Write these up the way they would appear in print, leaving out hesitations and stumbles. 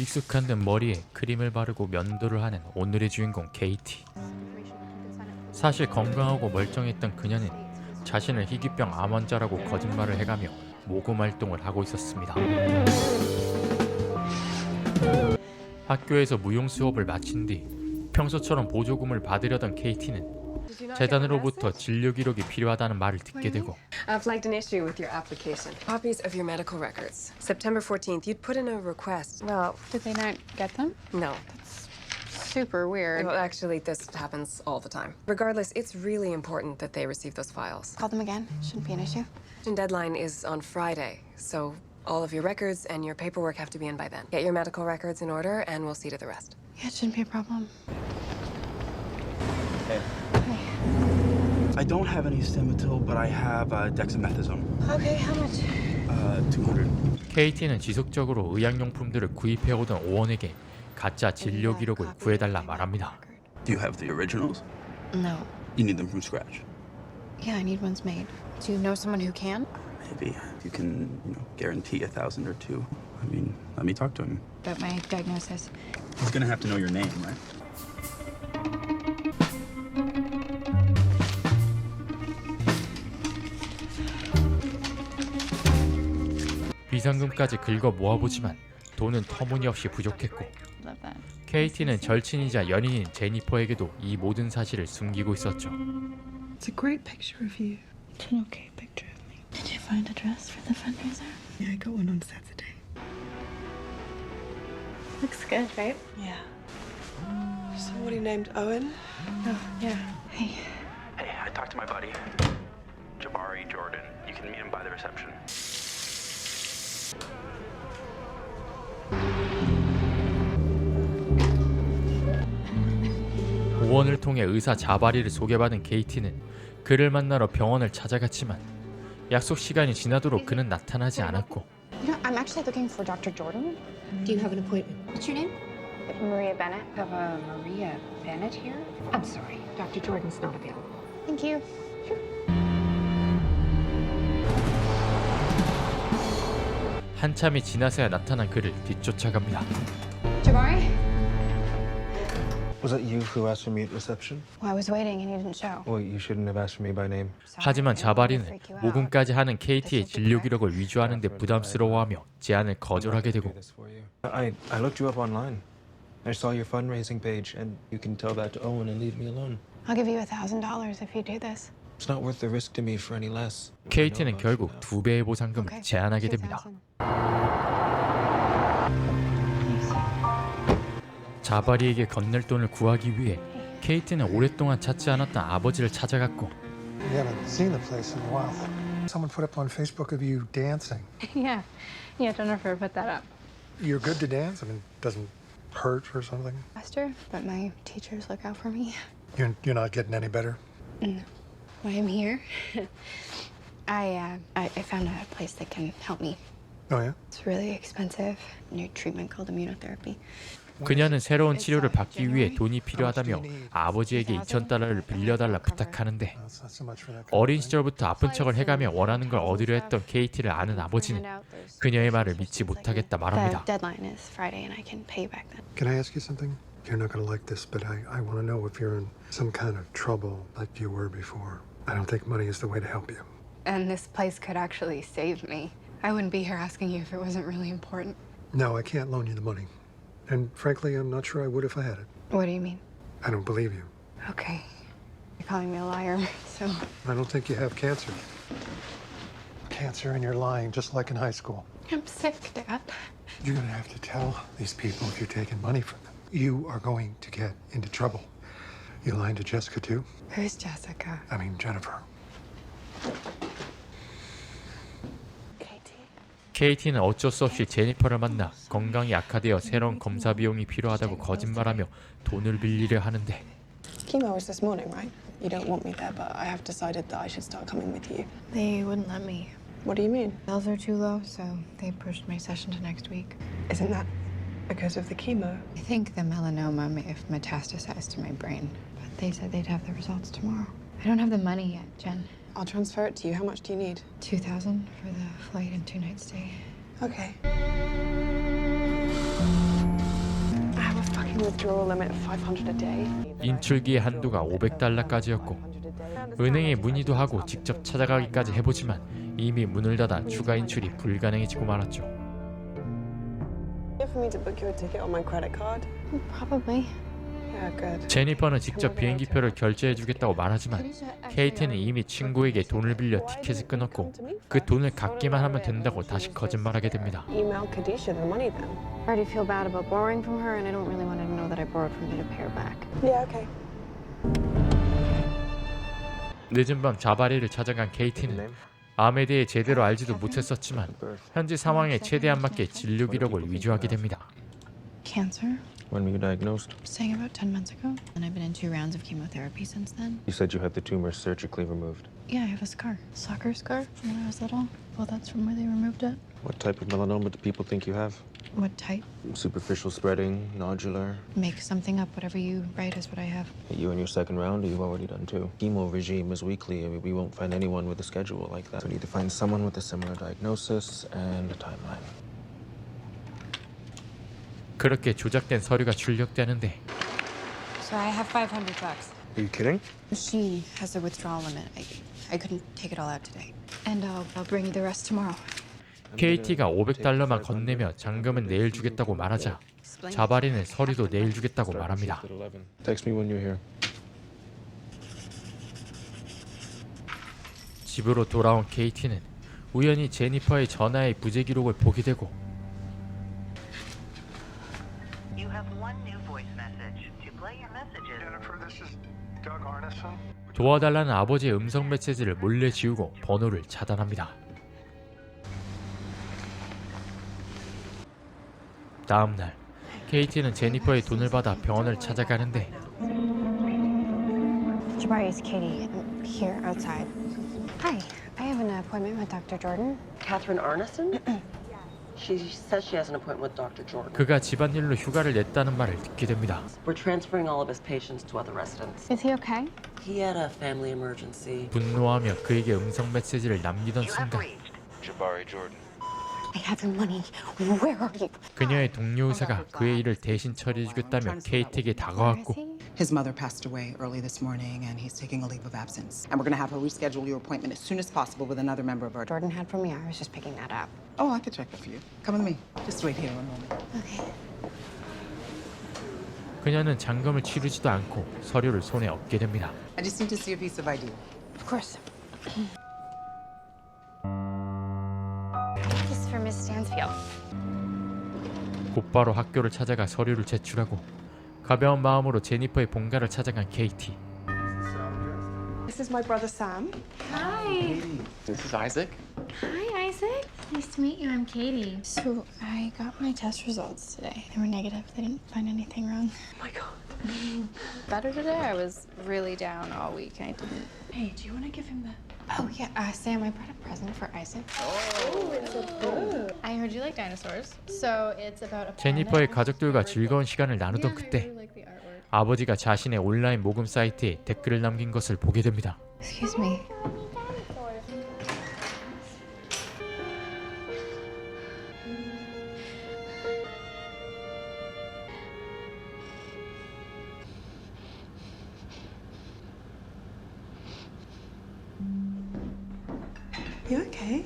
익숙한 듯 머리에 크림을 바르고 면도를 하는 오늘의 주인공 KT. 사실 건강하고 멀쩡했던 그녀는 자신을 희귀병 암 환자라고 거짓말을 해가며 모금 활동을 하고 있었습니다. 학교에서 무용 수업을 마친 뒤 평소처럼 보조금을 받으려던 KT는 재단으로부터 진료 기록이 필요하다는 말을 듣게 되고 I've flagged an issue with your application. Copies of your medical records. September 14th, you'd put in a request. Well, did they not get them? No. Super weird. Well, actually, this happens all the time. Regardless, it's really important that they receive those files. Call them again. Shouldn't be an issue. The deadline is on Friday, so all of your records and your paperwork have to be in by then. Get your medical records in order, and we'll see to the rest. Yeah, it shouldn't be a problem. Hey. Hey. I don't have any Stemetil, but I have dexamethasone. Okay, how much? 200. KT는 지속적으로 의약용품들을 구입해오던 오원에게 가짜 진료 기록을 구해달라 말합니다. Do you have the originals? No. You need them from scratch. Yeah, I need ones made. Do you know someone who can? Maybe you can, guarantee 1,000 or 2. I mean, let me talk to him. About my diagnosis. He's gonna have to know your name, right? 비상금까지 긁어 모아보지만 돈은 터무니없이 부족했고 Love that. KT는 절친이자 연인인 제니퍼에게도 이 모든 사실을 숨기고 있었죠. It's a great picture of you. It's an okay picture of me. Did you find a dress for the fundraiser? Yeah, I got one on Saturday. Looks good, right? Yeah. Somebody named Owen? Oh, yeah. Hey. Hey, I talked to my buddy, Jabari Jordan. You can meet him by the reception. 오원을 통해 의사 자바리를 소개받은 KT는 그를 만나러 병원을 찾아갔지만 약속 시간이 지나도록 그는 나타나지 않았고 You know, I'm actually looking for Dr. Jordan. Do you have an appointment? What's your name? Maria Bennett. Have a Maria Bennett here? I'm sorry, Dr. Jordan's not available. Thank you. 한참이 지나서야 나타난 그를 뒤쫓아갑니다. Jabari? Was that you who asked for me at reception? Well, I was waiting and you didn't show. Well, you shouldn't have asked for me by name. 하지만 자바리는 모금까지 하는 KT의 진료 기록을 위조하는 데 부담스러워하며 제안을 거절하게 되고 I looked you up online. I saw your fundraising page, and you can tell that to Owen and leave me alone. I'll give you $1,000 if you do this. It's not worth the risk to me for any less. KT는 결국 2배의 보상금을 제안하게 됩니다. 자바리에게 건넬 돈을 구하기 위해 KT는 오랫동안 찾지 않았던 아버지를 찾아갔고 We haven't seen the place in a while. Someone put up on Facebook of you dancing. Yeah. Yeah, Jennifer put that up. You're good to dance? I mean, doesn't hurt or something? Faster, but my teachers look out for me. You're not getting any better? No. Why I'm here? I found a place that can help me. Oh, yeah? It's really expensive. New treatment called immunotherapy. 그녀는 새로운 치료를 받기 위해 돈이 필요하다며 아버지에게 $2,000를 빌려달라 부탁하는데 That's not so much for that kind of 어린 thing. 시절부터 아픈 척을 해가며 원하는 걸 얻으려 했던 KT를 아는 아버지는 그녀의 말을 믿지 못하겠다 The 말합니다. deadline is Friday, and I can pay you back then. Can I ask you something? You're not going to like this, but I want to know if you're in some kind of trouble like you were before. I don't think money is the way to help you. And this place could actually save me. I wouldn't be here asking you if it wasn't really important. No, I can't loan you the money. And frankly, I'm not sure I would if I had it. What do you mean? I don't believe you. Okay. You're calling me a liar, so. I don't think you have cancer. Cancer and you're lying, just like in high school. I'm sick, Dad. You're gonna have to tell these people if you're taking money from them. You are going to get into trouble. You lying to Jessica too? Who's Jessica? I mean, Jennifer. KT는 어쩔 수 없이 제니퍼를 만나 건강이 악화되어 새로운 검사 비용이 필요하다고 거짓말하며 돈을 빌리려 하는데 Chemo was this morning, right? You don't want me there, but I have decided that I should start coming with you. They wouldn't let me. What do you mean? Bills are too low, so they pushed my session to next week. Isn't that because of the chemo? I think the melanoma may have metastasized to my brain, but they said they'd have the results tomorrow. I don't have the money yet, Jen. I'll transfer it to you. How much do you need? $2,000 for the flight and 2 nights stay. Okay. can withdraw a limit of 500 a day. 인출기의 한도가 500달러까지였고 은행에 문의도 하고 직접 찾아가기까지 해보지만 이미 문을 닫아 추가 인출이 불가능해지고 말았죠. For me to book you a ticket on my credit card? Probably. Yeah, good. 제니퍼는 직접 비행기표를 결제해주겠다고 말하지만 케이티는 이미 친구에게 돈을 빌려 티켓을 끊었고 그 돈을 갚기만 하면 된다고 다시 거짓말하게 됩니다. Email Khadijah the money then. I already feel bad about borrowing from her, and I don't really want her to know that I borrowed from you to pay her back. Yeah, okay. 늦은 밤 자바리를 찾아간 케이티는 암에 대해 제대로 알지도 못했었지만 현지 상황에 최대한 맞게 진료 기록을 위조하게 됩니다. Cancer? When were you diagnosed? Saying about 10 months ago. And I've been in 2 rounds of chemotherapy since then. You said you had the tumor surgically removed. Yeah, I have a scar. Soccer scar from when I was little. Well, that's from where they removed it. What type of melanoma do people think you have? What type? Superficial spreading, nodular. Make something up. Whatever you write is what I have. You in your second round, or you've already done two? Chemo regime is weekly. I mean, we won't find anyone with a schedule like that. We need to find someone with a similar diagnosis and a timeline. 그렇게 조작된 서류가 출력되는데 So I have $500. Are you kidding? She has a withdrawal limit. I couldn't take it all out today. And I'll bring you the rest tomorrow. KT가 500달러만 건네며 잔금은 내일 주겠다고 말하자 자바리는 서류도 내일 주겠다고 말합니다. Text me when you're here. 집으로 돌아온 KT는 우연히 제니퍼의 전화의 부재 기록을 보게 되고 You have one new voice message. To play your messages. Jennifer, this is Doug Arneson. 도와달라는 아버지의 음성 메시지를 몰래 지우고 번호를 차단합니다. 다음 날 KT는 제니퍼의 돈을 받아 병원을 찾아가는데 Jabari, it's Katie. I'm here outside. Hi. I have an appointment with Dr. Jordan. Catherine Arneson? She says she has an appointment with Dr. Jordan. 그가 집안일로 휴가를 냈다는 말을 듣게 됩니다. We're transferring all of his patients to other residents. Is he okay? He had a family emergency. 분노하며 그에게 음성 메시지를 남기던 순간 Jabari Jordan. I have your money. Where are you? 그녀의 동료 의사가 그의 일을 대신 처리해주겠다며 KT에게 다가왔고 His mother passed away early this morning, and he's taking a leave of absence. And we're going to have her reschedule your appointment as soon as possible with another member of our... Jordan had for me. I was just picking that up. Oh, I could check that for you. Come with me. Just wait here one moment. Okay. 그녀는 잔금을 치르지도 않고 서류를 손에 얻게 됩니다. I just need to see a piece of ID. Of course. This is for Miss Stansfield. 곧바로 학교를 찾아가 서류를 제출하고 가벼운 마음으로 제니퍼의 본가를 찾아간 KT. This is my brother Sam. Hi. This is Isaac. Hi, Isaac. Nice to meet you. I'm Katie. So I got my test results today. They were negative. They didn't find anything wrong. Oh my god. Better today. I was really down all week. I didn't. Hey, do you want to give him the... Oh yeah, Sam. I brought a present for Isaac. Oh, it's a book. I heard you like dinosaurs. So it's about a 제니퍼의 가족들과 즐거운 시간을 나누던 그때 아버지가 자신의 온라인 모금 사이트에 댓글을 남긴 것을 보게 됩니다. Excuse me. You okay?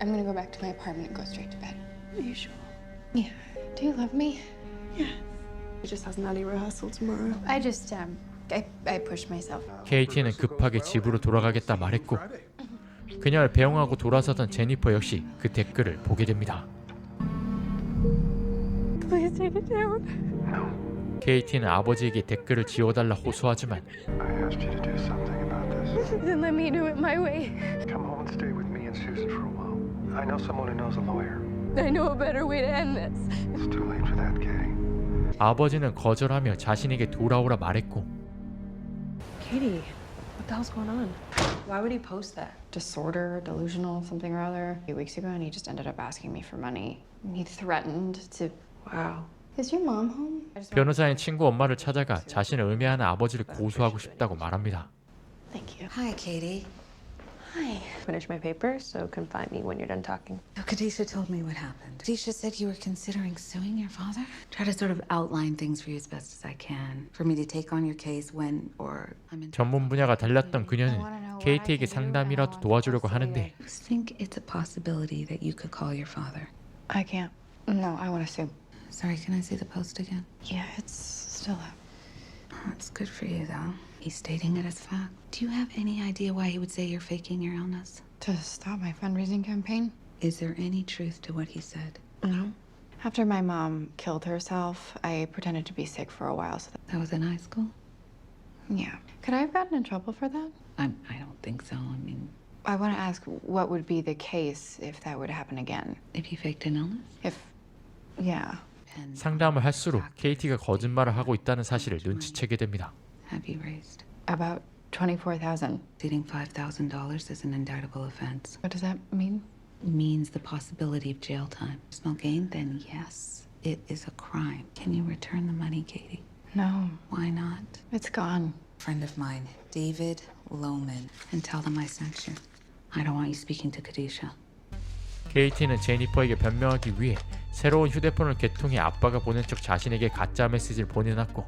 I'm gonna go back to my apartment and go straight to bed. Are you sure? Yeah. Do you love me? Yeah. He just has an early rehearsal tomorrow. I just I pushed myself. KT는 급하게 집으로 돌아가겠다 말했고 그녀를 배웅하고 돌아서던 제니퍼 역시 그 댓글을 보게 됩니다. Please take it down. KT는 아버지에게 댓글을 지워달라 호소하지만 I asked you to do something about this. Then let me do it my way. Come home and stay with me and Susan for a while. I know someone who knows a lawyer. I know a better way to end this. It's too late for that, Katie. 아버지는 거절하며 자신에게 돌아오라 말했고 Katie, what the hell's going on? Why would he post that? Disorder, delusional, something or other. A few weeks ago, and he just ended up asking me for money. He threatened to. Wow. Is your mom home? 변호사인 친구 엄마를 찾아가 자신을 음해하는 아버지를 고소하고 싶다고 말합니다. Thank you. Hi, Katie. Hi. Finish my paper, so come find me when you're done talking. So Khadijah told me what happened. Khadijah said you were considering suing your father? Try to sort of outline things for you as best as I can. For me to take on your case when or I'm in 전문 분야가 달랐던 그녀는 KT에게 상담이라도 도와주려고 하는데 I think it's a possibility that you could call your father. I can't. No, I want to sue. Sorry, can I see the post again? Yeah, it's still up. That's good for you, though. He's stating it as fact. Do you have any idea why he would say you're faking your illness? To stop my fundraising campaign? Is there any truth to what he said? No. After my mom killed herself, I pretended to be sick for a while. So That was in high school? yeah. Could I have gotten in trouble for that? I don't think so. I mean, I want to ask what would be the case if that would happen again? if you faked an illness? If, yeah. And 상담을 할수록 KT가 거짓말을 하고 있다는 사실을 눈치채게 됩니다. have you raised? About 24,000. Exceeding $5,000 is an indictable offense. What does that mean? Means the possibility of jail time. Personal gain? Then yes, it is a crime. Can you return the money, Katie? No, Why not? it's gone. Friend of mine, David Lohman, and tell them I sent you. I don't want you speaking to Khadijah. KT는 제니퍼에게 변명하기 위해 새로운 휴대폰을 개통해 아빠가 보낸 척 자신에게 가짜 메시지를 보내놨고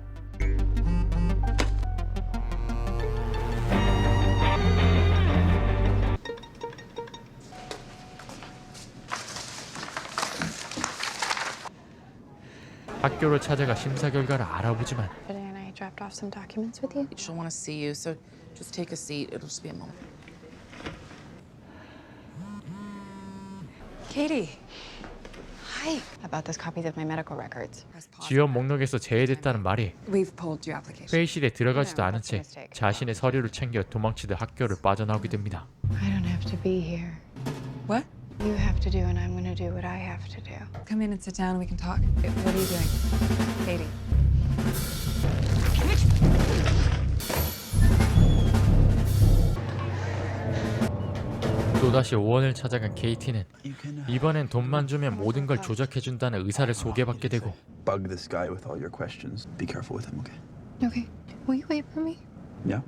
학교를 찾아가 심사 결과를 알아보지만 Today and I dropped off some documents with you. She'll want to see you, so just take a seat. It'll just be a moment. Katie. Hi. About those copies of my medical records. 지원 목록에서 제외됐다는 말이 We've pulled your application. 회의실에 들어가지도 않은 채 자신의 서류를 챙겨 도망치듯 학교를 빠져나오게 됩니다. I don't have to be here. What? You have to do, and I'm going to do what I have to do. Come in and sit down and we can talk. What are you doing? Katie. 또다시 오원을 찾아간 KT는 이번엔 돈만 주면 모든 걸 조작해준다는 의사를 소개받게 되고 Bug this guy with all your questions. Be careful with him, okay? Okay. Will you wait for me? Yeah.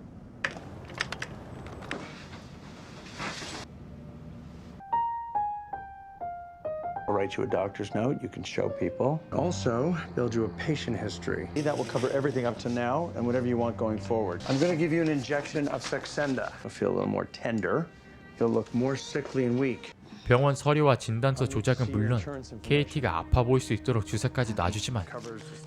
I'll write you a doctor's note you can show people. Also, build you a patient history. That will cover everything up to now and whatever you want going forward. I'm going to give you an injection of Saxenda. You'll feel a little more tender. You'll look more sickly and weak. 병원 서류와 진단서 조작은 물론 KT가 아파 보일 수 있도록 주사까지 놔주지만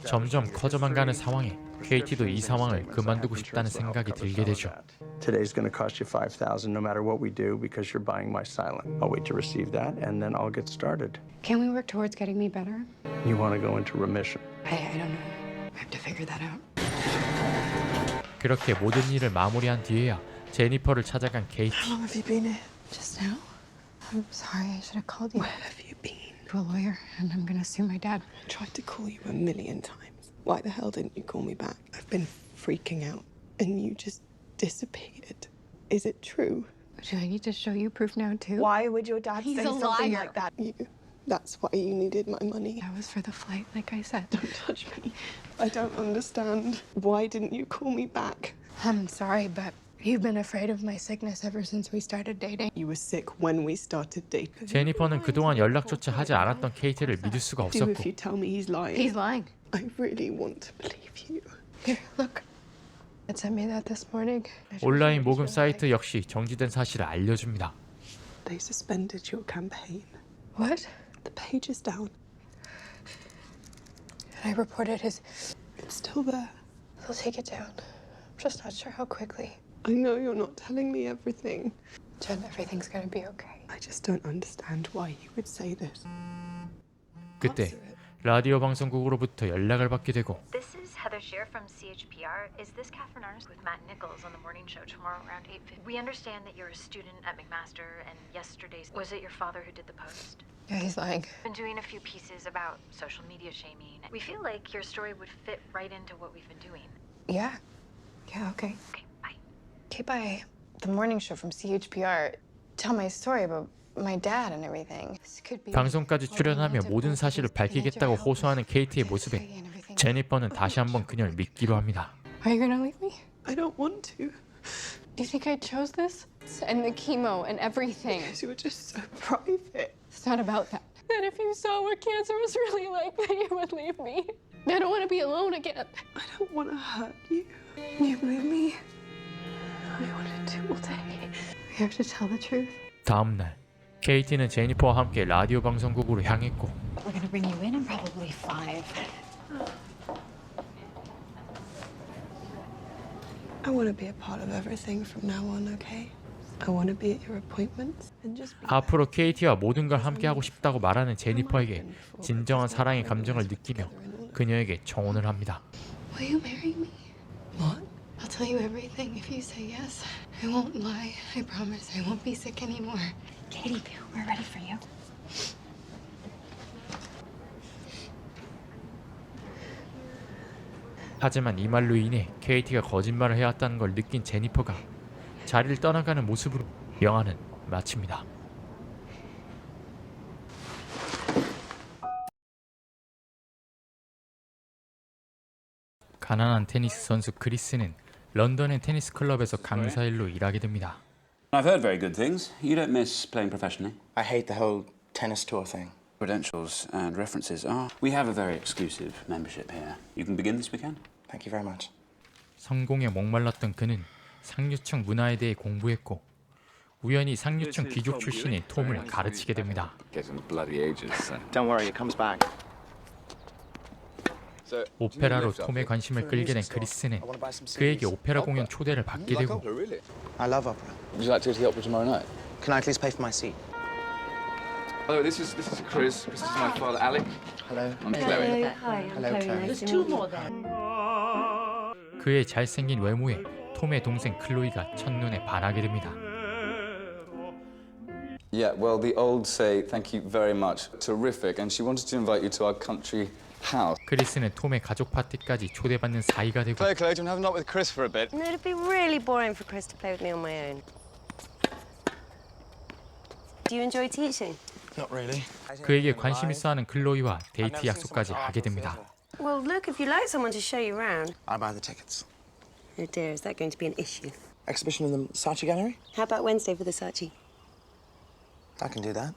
점점 커져만 가는 상황에 KT도 이 상황을 그만두고 싶다는 생각이 들게 되죠. Today's going to cost you $5,000 no matter what we do because you're buying my silent. I'll wait to receive that and then I'll get started. Can we work towards getting me better? You want to go into remission. I don't know. I have to figure that out. 그렇게 모든 일을 마무리한 뒤에야 제니퍼를 찾아간 KT. How long have you been here? Just now? I'm sorry, I should have called you. Where have you been? To a lawyer, and I'm going to sue my dad. I tried to call you a million times. Why the hell didn't you call me back? I've been freaking out, and you just disappeared. Is it true? Do I need to show you proof now, too? Why would your dad He's say a something liar. like that? That's why you needed my money. That was for the flight, like I said. Don't touch me. I don't understand. Why didn't you call me back? I'm sorry, but you've been afraid of my sickness ever since we started dating. You were sick when we started dating. 제니퍼는 그동안 연락조차 하지 않았던 KT를 믿을 수가 Do if 없었고 you tell me he's lying. He's lying. I really want to believe you. Here, look. It sent me that this morning. 온라인 모금 사이트 역시 정지된 사실을 알려줍니다. They suspended your campaign. What? The page is down. I reported his... It's still there. They'll take it down. I'm just not sure how quickly. I know you're not telling me everything. Jen, everything's gonna be okay. I just don't understand why you would say this. 그때 라디오 방송국으로부터 연락을 받게 되고 This is Heather Shear from CHPR. Is this Catherine Arnes with Matt Nichols on the morning show tomorrow around 8:50? We understand that you're a student at McMaster, and yesterday's was it your father who did the post? Yeah, he's lying. Been doing a few pieces about social media shaming. We feel like your story would fit right into what we've been doing. Yeah. Yeah, okay. Okay, bye. Okay, bye. The morning show from CHPR. Tell my story about my dad and everything. This could be... 방송까지 출연하며 모든 사실을 밝히겠다고 호소하는 KT의 모습에 제니퍼는 다시 한번 그녀를 믿기로 합니다. Are you gonna leave me? I don't want to. Do you think I chose this? And the chemo and everything. You were just so private. It's not about that. That if you saw what cancer was really like, then you would leave me. I don't want to be alone again. I don't want to hurt you. You believe me? I wanted to all day. We have to tell the truth. 다음 날 KT는 제니퍼와 함께 라디오 방송국으로 향했고 We're gonna bring you in in probably 5. I want to be a part of everything from now on, okay? I want to be at your appointments and just be 앞으로 KT와 모든 걸 함께 하고 싶다고 말하는 제니퍼에게 진정한 사랑의 감정을 느끼며 그녀에게 청혼을 합니다. Will you marry me? What? I'll tell you everything if you say yes. I won't lie. I promise I won't be sick anymore. Katie, we're ready for you. 하지만 이 말로 인해 KT가 거짓말을 해왔다는 걸 느낀 제니퍼가 자리를 떠나가는 모습으로 영화는 마칩니다. 가난한 테니스 선수 크리스는 런던의 테니스 클럽에서 강사일로 일하게 됩니다. I've heard very good things. You don't miss playing professionally? I hate the whole tennis tour thing. Credentials and references are... We have a very exclusive membership here. You can begin this weekend. Thank you very much. 성공에 목말랐던 그는 상류층 문화에 대해 공부했고 우연히 상류층 귀족 출신인 톰을 가르치게 됩니다. Don't worry, it comes back. 오페라로 톰의 관심을 끌게 된 크리스는 그에게 오페라 공연 초대를 받게 되고 I love opera. Would you like to go to the opera tomorrow night? Can I please pay for my seat? Hello, this is Chris. This is my father, Alec. Hello. I'm Chloe. Hi, I'm Hello, Chloe. There's 2 more there. 그의 잘생긴 외모에 톰의 동생 클로이가 첫눈에 반하게 됩니다. Yeah, well, the old say thank you very much. Terrific, and she wanted to invite you to our country house. 크리스는 톰의 가족 파티까지 초대받는 사이가 되고 Chloe, do you want to have a nut with Chris for a bit? No, it'd be really boring for Chris to play with me on my own. Do you enjoy teaching? Not really. 그에게 관심 있어 하는 클로이와 데이트 약속까지 하게 됩니다. Well, look, if you like someone to show you around. I buy the tickets. Oh dear, is that going to be an issue? Exhibition in the Saatchi Gallery? How about Wednesday for the Saatchi? I can do that.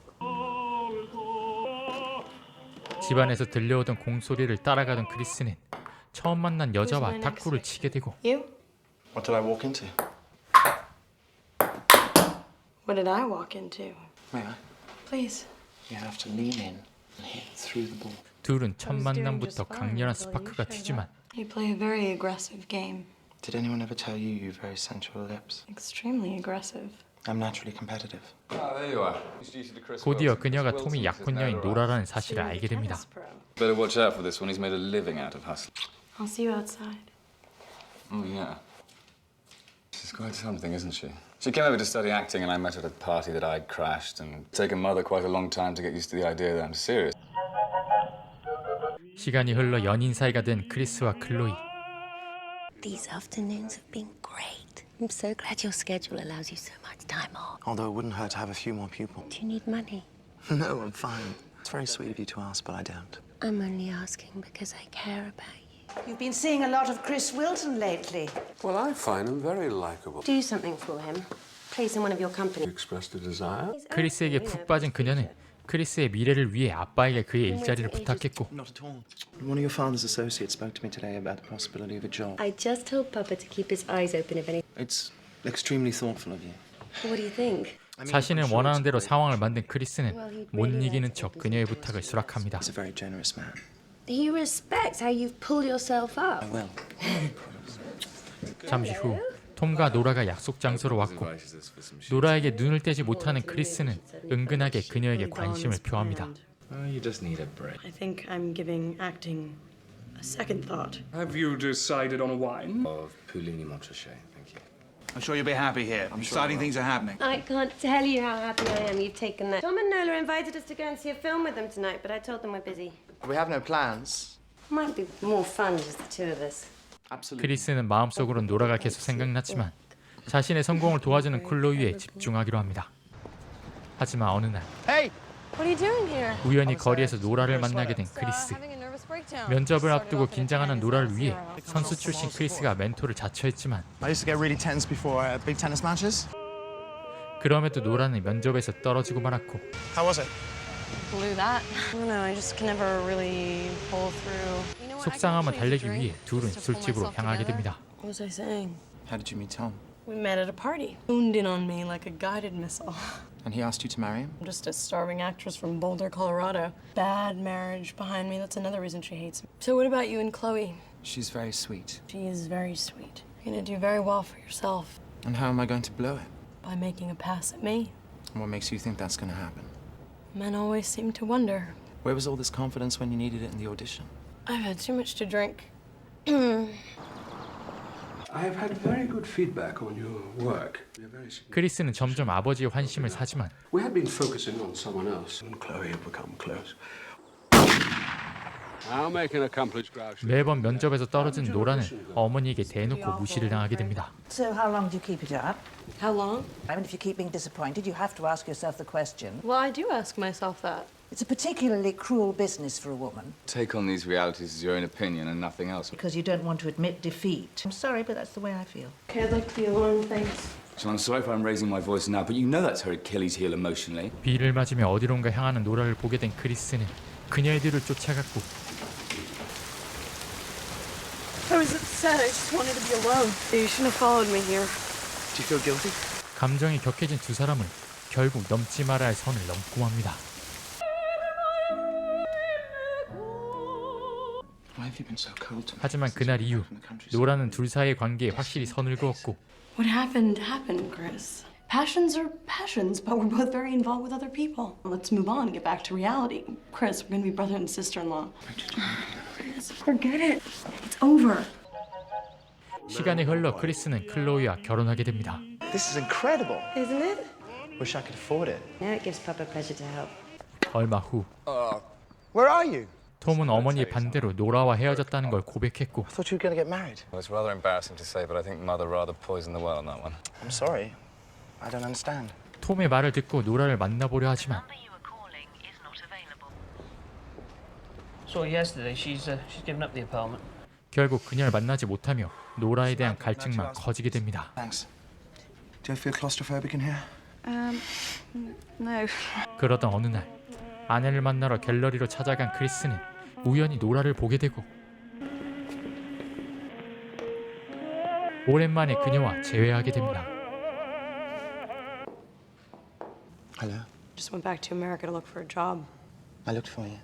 집안에서 들려오던 공소리를 따라가던 크리스는 처음 만난 여자와 탁구를 치게 되고 You? What did I walk into? What did I walk into? May I? Please. You have to lean in and hit through the ball. 둘은 첫 만남부터 강렬한 스파크가 튀지만 You play a very aggressive game. Did anyone ever tell you you have very sensual lips? Extremely aggressive. I'm naturally competitive. Ah, there you are. Introduce you to Chris 곧이어 Wilson. 그녀가 Chris 톰이 Wilson is 약혼녀인 now 노라라는 사실을 알게 됩니다. Better watch out for this one. He's made a living out of hustling. I'll see you outside. Oh, yeah. She's quite something, isn't she? She came over to study acting, and I met her at a party that I'd crashed, and it's taken Mother quite a long time to get used to the idea that I'm serious. 시간이 흘러 연인 사이가 된 크리스와 클로이. These afternoons have been great. I'm so glad your schedule allows you so much time off. Although it wouldn't hurt to have a few more people. Do you need money? No, I'm fine. It's very sweet of you to ask, but I don't. I'm only asking because I care about you. You've been seeing a lot of Chris Wilton lately. Well, I find him very likable. Do something for him. Place in one of your company. You expressed a desire? 크리스에게 푹 빠진 그녀는 크리스의 미래를 위해 아빠에게 그의 일자리를 부탁했고 Not at all. One of your father's associates spoke to me today about the possibility of a job. I just told Papa to keep his eyes open if anything. It's extremely thoughtful of you. What do you think? 자신은 원하는 대로 상황을 만든 크리스는 못 이기는 척 그녀의 부탁을 수락합니다. He's a very generous man. He respects how you've pulled yourself up. I will. 잠시 후 톰과 노라가 약속 장소로 왔고 노라에게 눈을 떼지 못하는 크리스는 은근하게 그녀에게 관심을 표합니다. You just need a break. I think I'm giving acting a second thought. Have you decided on a wine? Of Puligny Montrachet, thank you. I'm sure you'll be happy here. Exciting things are happening. I can't tell you how happy I am you've taken that. Tom and Nola invited us to go and see a film with them tonight, but I told them we're busy. We have no plans. Might be more fun just the two of us. 크리스는 마음속으로 노라가 계속 생각났지만 자신의 성공을 도와주는 클로이에 집중하기로 합니다. 하지만 어느 날 Hey! What are you doing here? 우연히 거리에서 노라를 만나게 된 크리스. 면접을 앞두고 긴장하는 노라를 위해 선수 출신 크리스가 멘토를 자처했지만 I used to get really tense before big tennis matches. 그럼에도 노라는 면접에서 떨어지고 말았고 How was it? Blew that. I don't know. I just can never really pull through. 속상함을 달래기 위해 둘은 술집으로 향하게 됩니다. What was I saying? How did you meet Tom? We met at a party. Zoomed in on me like a guided missile. And he asked you to marry him? I'm just a starving actress from Boulder, Colorado. Bad marriage behind me. That's another reason she hates me. So what about you and Chloe? She's very sweet. She is very sweet. You're gonna do very well for yourself And how am I going to blow it? by making a pass at me. And what makes you think that's going to happen? Men always seem to wonder. Where was all this confidence when you needed it in the audition? I've had too much to drink. I've had very good feedback on your work. 크리스는 점점 아버지의 환심을 사지만 We had been focusing on someone else, and Chloe had become close. I'll make an accomplished grouch. 매번 면접에서 떨어진 노라는 어머니에게 대놓고 무시를 당하게 됩니다. So how long do you keep it up? How long? I mean, if you keep being disappointed, you have to ask yourself the question. Well, I do ask myself that. It's a particularly cruel business for a woman Take on these realities as your own opinion and nothing else. because you don't want to admit defeat. I'm sorry, but that's the way I feel. Okay, I'd like to be alone, thanks. So I'm sorry if I'm raising my voice now, but you know that's her Achilles heel emotionally. 비를 맞으며 어디론가 향하는 노라를 보게 된 크리스는 그녀의 뒤를 쫓아갔고 I was upset. I just wanted to be alone. You shouldn't have followed me here. Do you feel guilty? 감정이 격해진 두 사람은 결국 넘지 말아야 할 선을 넘고 맙니다. Why have you been so cold to me? 하지만 그날 이후 노라는 둘 사이의 관계에 확실히 선을 그었고 What happened happened, Chris. Passions are passions, but we're both very involved with other people. Let's move on and get back to reality. Chris, we're gonna be brother and sister-in-law. Chris, forget it. It's over. 시간이 흘러 크리스는 클로이와 결혼하게 됩니다. This is incredible. Isn't it? Wish I could afford it. Now it gives Papa pleasure to help. 얼마 후 Where are you? 톰은 어머니의 반대로 노라와 헤어졌다는 걸 고백했고 I thought you were going to get married. Well, it's rather embarrassing to say, but I think Mother rather poisoned the well on that one. I'm sorry. I don't understand. 톰의 말을 듣고 노라를 만나보려 하지만 Saw her yesterday. She's given up the apartment. 결국 그녀를 만나지 못하며 노라에 대한 갈증만 커지게 됩니다. Thanks. Do you feel claustrophobic in here? No. 그러던 어느 날 아내를 만나러 갤러리로 찾아간 크리스는 우연히 노라를 보게 되고 오랜만에 그녀와 재회하게 됩니다. Hello. Just went back to America to look for a job. I looked for you.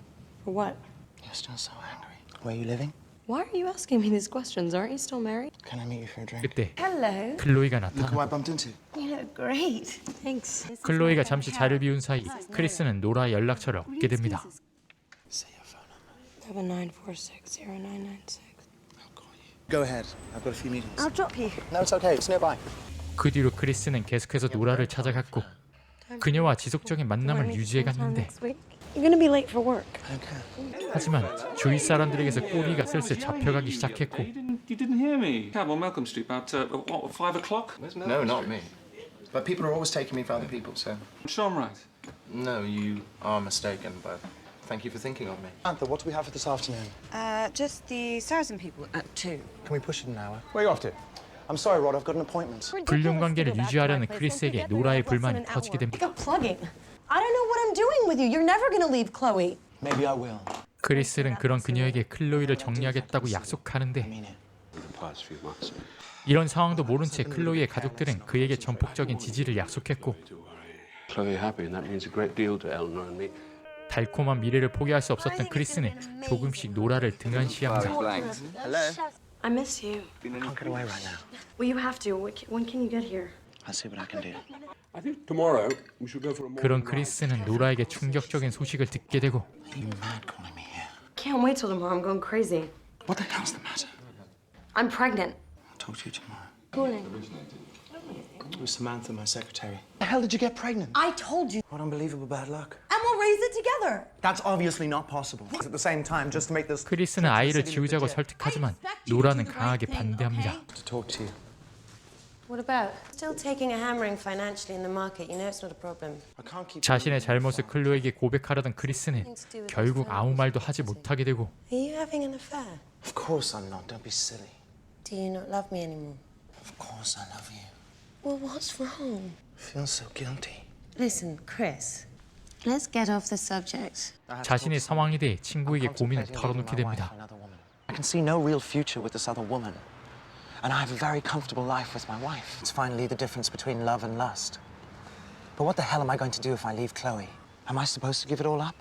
For what? You're still so angry. Where are you living? Why are you asking me these questions? Aren't you still married? Can I meet you for a drink? 그때 Hello. 클로이가 Look who I 나타나고 bumped into. You look great. Thanks. 클로이가 잠시 자리를 비운 사이 크리스는 노라의 연락처를 얻게 됩니다. I have a 9460996. Go ahead. I've got a few meetings. I'll drop you. No, it's okay. It's nearby. 그 뒤로 크리스는 계속해서 노라를 찾아갔고 그녀와 지속적인 만남을 유지해갔는데 You're gonna be late for work. 하지만 주위 사람들에게서 꼬리가 슬슬 잡혀가기 시작했고 You didn't hear me. Cab on Malcolm Street about, what, 5 o'clock? No, not me. But people are always taking me for other people, so... Sure I'm right. No, you are mistaken, but thank you for thinking of me. Antha, what do we have for this afternoon? Just the Saracen people at 2. Can we push it an hour? Where are you off to? I'm sorry, Rod, I've got an appointment. 불륜 관계를 유지하려는 크리스에게 노라의 불만이 터지게 됩니다. Plugging. I don't know what I'm doing with you. You're never gonna leave Chloe. Maybe I will. 크리스는 그런 그녀에게 클로이를 정리하겠다고 약속하는데 이런 상황도 모른 채 클로이의 가족들은 그에게 전폭적인 지지를 약속했고 Chloe happy, and that means a great deal to Eleanor and me. 달콤한 미래를 포기할 수 없었던 크리스는 조금씩 노라를 등한시합니다. Hello? I miss you. I can't get away right now. Well, you have to. When can you get here? I'll see what I can do. I think tomorrow we should go for a 그런 크리스는 노라에게 충격적인 소식을 듣게 되고 Can't wait till tomorrow. I'm going crazy. What the hell's the matter? I'm pregnant. I'll talk to you tomorrow. Calling. It was Samantha, my secretary. The hell did you get pregnant? I told you. What unbelievable bad luck. And we'll raise it together. That's obviously not possible. At the same time, just to make this... 크리스는 아이를 지우자고 설득하지만 노라는 강하게 반대합니다. To talk to you. What about? Still taking a hammering financially in the market. You know it's not a problem. 자신의 잘못을 클로에게 고백하려던 크리스는 결국 아무 말도 하지 못하게 되고 Are you having an affair? Of course I'm not. Don't be silly. Do you not love me anymore? Of course I love you. Well, what's wrong? feel so guilty. Listen, Chris, let's get off the subject. 자신의 상황에 대해 친구에게 고민을 털어놓게 됩니다. I can see no real future with this other woman. And I have a very comfortable life with my wife. It's finally the difference between love and lust. But what the hell am I going to do if I leave Chloe? Am I supposed to give it all up?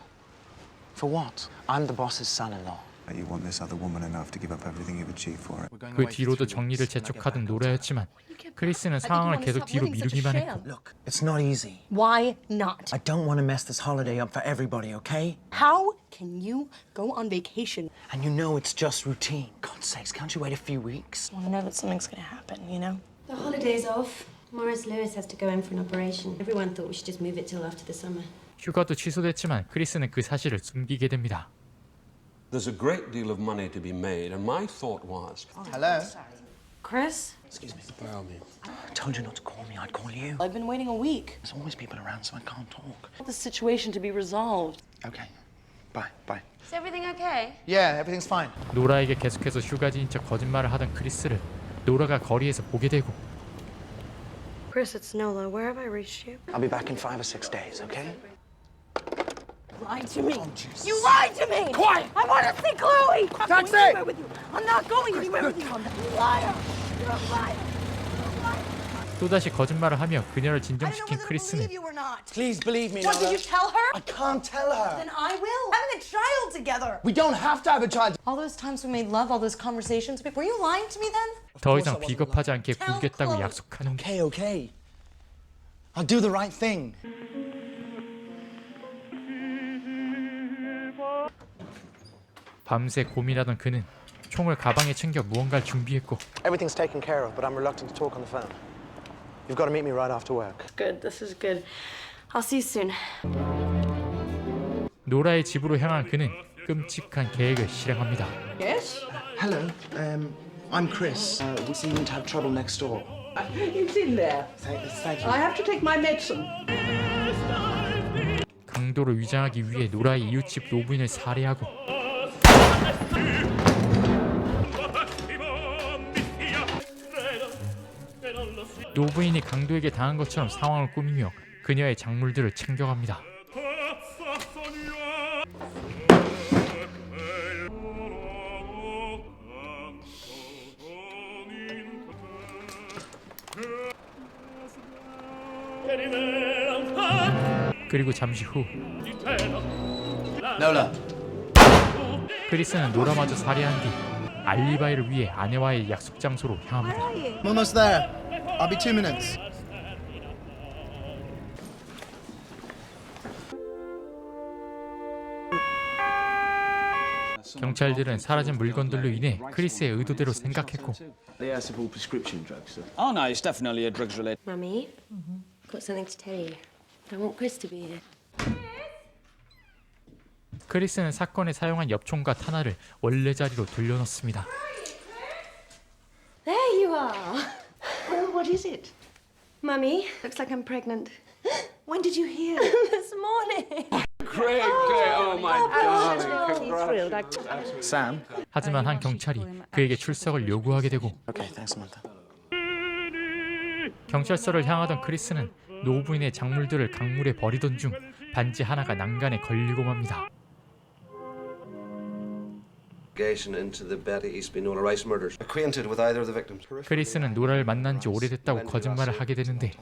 For what? I'm the boss's son-in-law. You want this other woman enough to give up everything you've achieved for it. 그 뒤로도 정리를 재촉하던 노라였지만 크리스는 상황을 계속 뒤로 미루기만 했고 Look, it's not easy. Why not? I don't want to mess this holiday up for everybody, okay? How can you go on vacation? And you know it's just routine. God's sakes, can't you wait a few weeks? I know that something's gonna happen, you know? The holiday's off. Morris Lewis has to go in for an operation. Everyone thought we should just move it till after the summer. 휴가도 취소됐지만 크리스는 그 사실을 숨기게 됩니다. There's a great deal of money to be made, and my thought was... Hello? Chris? Excuse me. By all means. I told you not to call me, I'd call you. I've been waiting a week. There's always people around, so I can't talk. I want the situation to be resolved. Okay. Bye, bye. Is everything okay? Yeah, everything's fine. 노라에게 계속해서 휴가지인 척 거짓말을 하던 크리스를 노라가 거리에서 보게 되고 Chris, it's Nola. Where have I reached you? I'll be back in 5 or 6 days, okay? Lied to me. You lied to me. Quiet. I want to see Chloe. I'm Taxi! going anywhere with you. I'm not going anywhere with you. You liar. You're a liar. 또다시 거짓말을 하며 그녀를 진정시킨 크리스는 You were not. Please believe me, What, Nola. did you tell her? I can't tell her. Then I will. Having a child together. We don't have to have a child. All those times we made love, all those conversations, were you lying to me then? 더 이상 비겁하지 않게 굴겠다고 약속하는 Okay, okay. I'll do the right thing. 밤새 고민하던 그는 총을 가방에 챙겨 무언가를 준비했고 Everything's taken care of, but I'm reluctant to talk on the phone. You've got to meet me right after work. Good. This is good. I'll see you soon. 노라의 집으로 향한 그는 끔찍한 계획을 실행합니다. Yes? Hello, I'm Chris. We seem to have trouble next door. It's in there. Thank you. I have to take my medicine. 강도를 위장하기 위해 노라의 이웃집 노부인을 살해하고 노부인이 강도에게 당한 것처럼 상황을 꾸미며 그녀의 작물들을 챙겨갑니다. 그리고 잠시 후 Nola. 크리스는 노라마저 살해한 뒤 알리바이를 위해 아내와의 약속 장소로 향합니다. I'm almost there. I'll be 2 minutes. 경찰들은 사라진 물건들로 인해 크리스의 의도대로 생각했고 They are simple prescription drugs, sir. Oh no, it's definitely a drugs related. Mummy, got something to tell you. I want Chris to be here. 크리스는 사건에 사용한 엽총과 탄화를 원래 자리로 돌려놓습니다. There you are. Oh, what is it? Mummy, looks like I'm pregnant. When did you hear? This morning. Great day! Oh my God! Sam? 하지만 한 경찰이 그에게 출석을 요구하게 되고 Okay, thanks, Samantha. 경찰서를 향하던 크리스는 노부인의 작물들을 강물에 버리던 중 반지 하나가 난간에 걸리고 맙니다. Into the Betty Eastby Nola Rice murders. Acquainted with either of the victims. 크리스는 노라를 만난 지 오래됐다고 거짓말을 하게 되는데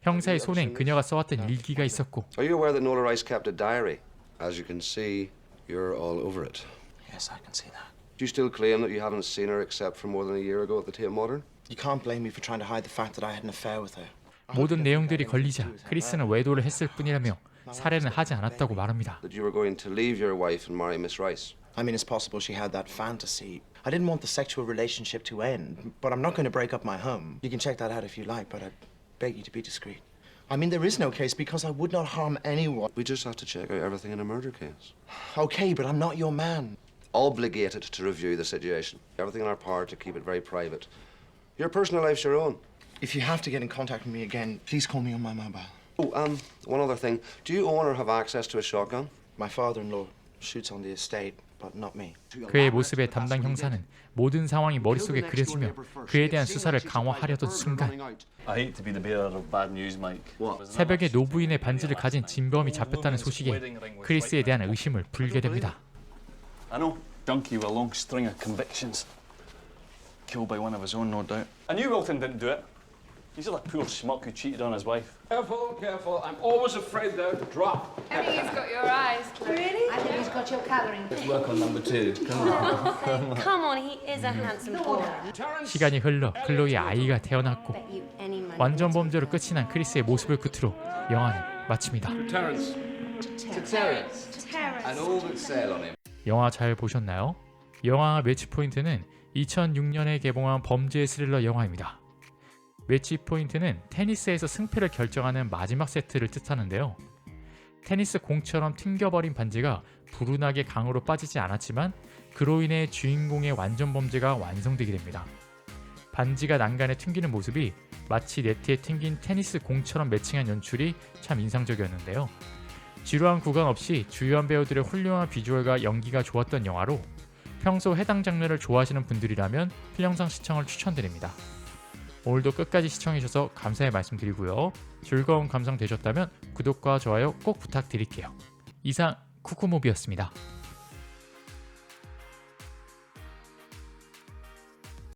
형사의 손엔 그녀가 써왔던 일기가 있었고 Are you aware that Nola Rice kept a diary? As you can see, you're all over it. Yes, I can see that. Do you still claim that you haven't seen her except for more than a year ago at the Tate Modern? You can't blame me for trying to hide the fact that I had an affair with her. 모든 내용들이 걸리자 크리스는 외도를 했을 뿐이라며 살해는 하지 않았다고 말합니다. That you were going to leave your wife and marry Miss Rice. I mean, it's possible she had that fantasy. I didn't want the sexual relationship to end, but I'm not going to break up my home. You can check that out if you like, but I beg you to be discreet. I mean, there is no case because I would not harm anyone. We just have to check out everything in a murder case. Okay, but I'm not your man. Obligated to review the situation. Everything in our power to keep it very private. Your personal life's your own. If you have to get in contact with me again, please call me on my mobile. Oh, one other thing. Do you own or have access to a shotgun? My father-in-law shoots on the estate. but not me. 그의 모습에 담당 형사는 모든 상황이 머릿속에 그려지며 그에 대한 수사를 강화하려던 순간 I hate to be the bearer of bad news, Mike. 새벽에 노부인의 반지를 가진 진범이 잡혔다는 소식에 크리스에 대한 의심을 풀게 됩니다. I know. Junkie with a long string of convictions. Killed by one of his own, no doubt. I knew Wilton didn't do it. He's like a poor schmuck who cheated on his wife. Careful, careful. I'm always afraid they'll drop. I think he's got your eyes. Really? I think he's got your colouring. Let's work on number 2. Come on. Come on, he is a handsome boy. 시간이 흘러 클로이의 아이가 태어났고 완전 범죄로 끝이 난 크리스의 모습을 끝으로 영화는 마칩니다. Terrence. To Terrence. And all that sail on him. 영화 잘 보셨나요? 영화 매치 포인트는 2006년에 개봉한 범죄 스릴러 영화입니다. 매치 포인트는 테니스에서 승패를 결정하는 마지막 세트를 뜻하는데요. 테니스 공처럼 튕겨버린 반지가 불운하게 강으로 빠지지 않았지만 그로 인해 주인공의 완전 범죄가 완성되게 됩니다. 반지가 난간에 튕기는 모습이 마치 네트에 튕긴 테니스 공처럼 매칭한 연출이 참 인상적이었는데요. 지루한 구간 없이 주요한 배우들의 훌륭한 비주얼과 연기가 좋았던 영화로 평소 해당 장르를 좋아하시는 분들이라면 필영상 시청을 추천드립니다. 오늘도 끝까지 시청해주셔서 감사의 말씀드리고요. 즐거운 감상 되셨다면 구독과 좋아요 꼭 부탁드릴게요. 이상 쿠쿠무비였습니다.